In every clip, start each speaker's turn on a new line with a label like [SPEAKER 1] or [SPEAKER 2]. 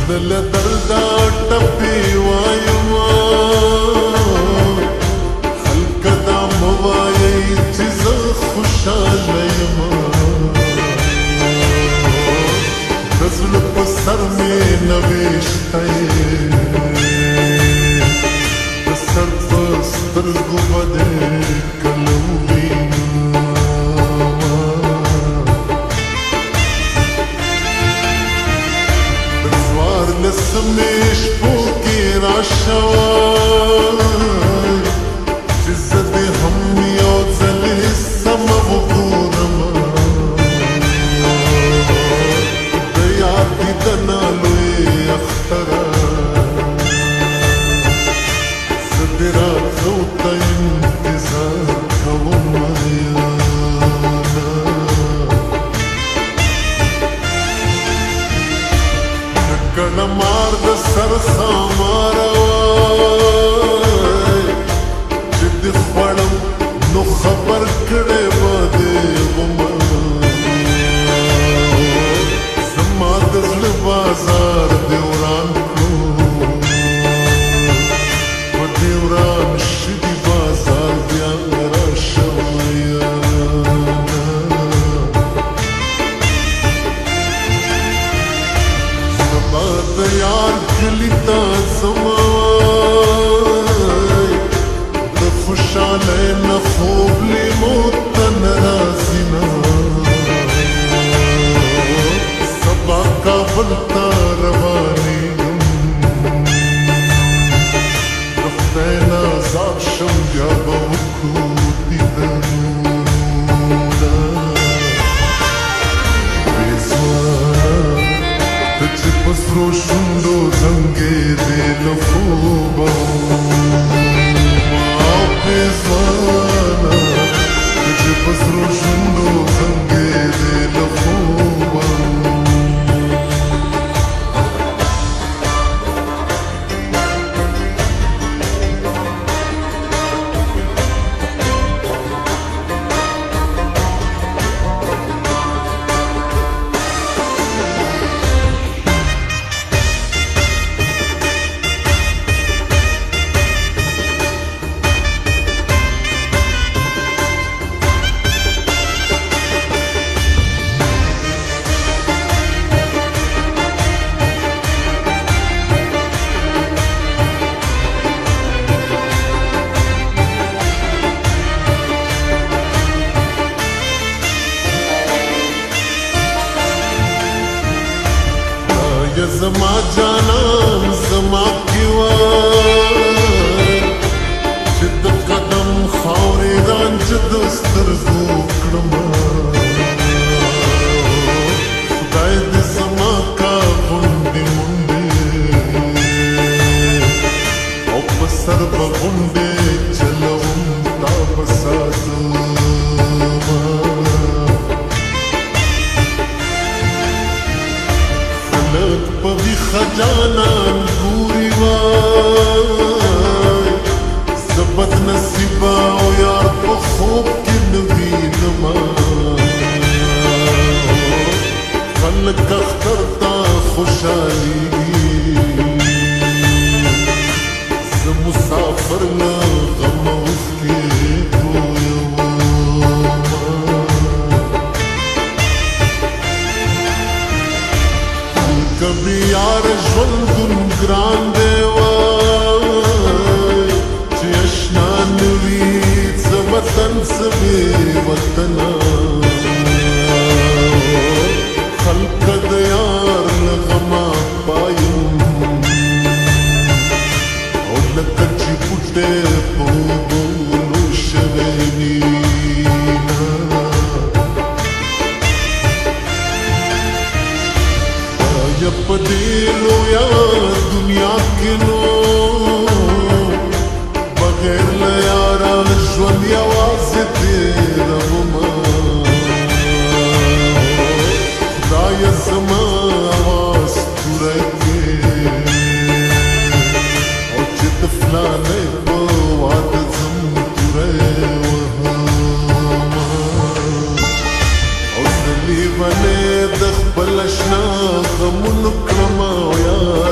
[SPEAKER 1] زړه دردا ټپي وايما خلک دا موایي چې زه خوشاله یم د زړه په سر مې نوشته د سر په سترګو به دې کله لسمش پوکی راشوای چې زه دې هم یو ځلې سمه وګورم د یاد دیدنه لوی اختره زه دې راتلو ته انتظار کوم کله مار د سر خامار وای چې دې خوړم نو خبر کړې به دې ومه زما د زړه بازار دې وران کړو په دې وران شوي بازار بیا راشم د یار کلی تا زمای د خوشاله نه خوب لیمو تن رازی نا سبا کابل تا روانی رخته نازاد شم بیا با وکو دیدنونا چې پسرو شوندو زنګې دې له خوبه او پېزوانه چې پسرو شوندو زنګې دې له خوبه زما جانان زما کیوان چې د قدم خاورې رانج د سترګو کړم خدای دې زما کا غونډې منډې او په سر به غونډې چلوم تا به ساتم پوی خجانان گوری وای زبد نصیبا او یار پا خوب کی نوینما خلق اختر تا خوشحالی زمسافر لغم اوسکی کبھی یار ژوندون ګران دی وای چې اشنا نوي څه وطن څه بې وطنه خلق د یار له غمه پایم او لکه چې بوټی په اوبو شوی وي په دې لویه دنیا کې نو بغیر له یاره ژوند یوازې تېرومه خدایه زما اواز توری کړې او چې د فلانۍ په واده ځم توری وهمه او زه لیونی د خپل اشنا غمونو کړمه او یا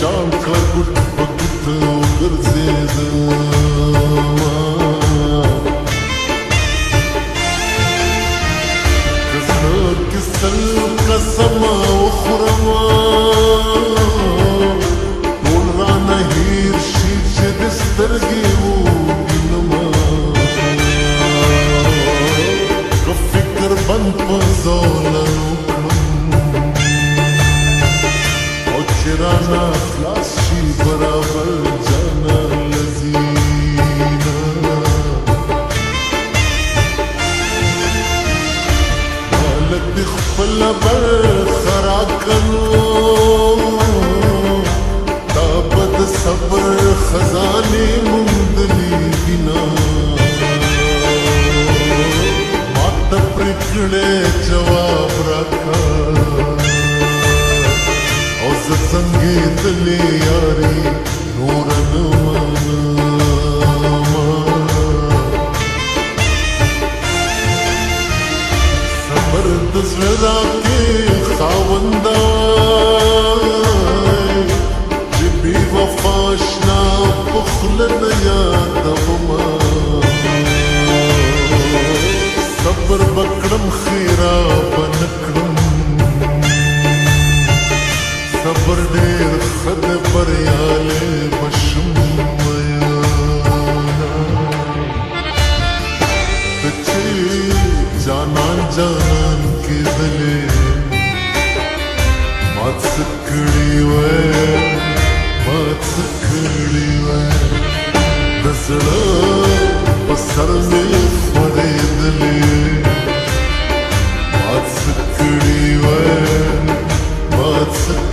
[SPEAKER 1] چانکا ګټ په ګټ وګرځېدمه که زړه کې سل قسمه وخورمه ټول رانه هېر شي چې د سترګې ووینمه که فکر بند په زولنو رانا خلاص شي برابر جانا لذینا مالک دی خپل برخه راکنو دا به د صبر خزانې موندلي دينا ماته پرې کړې جواب راکړه زنګېدلې یاري نور نه منمه صبر د زړه راکې خاونده چې بې وفا اشنا په خوله نه یادومه صبر به کړم خیرابه نه کړم صبر ډېر ښه د بریالی به شم میانا ته چې جانان جانان کېدلې مات څه کړي وای مات څه کړي وای د زړه په سر مې خورېدلې مات څه کړي وای مات څه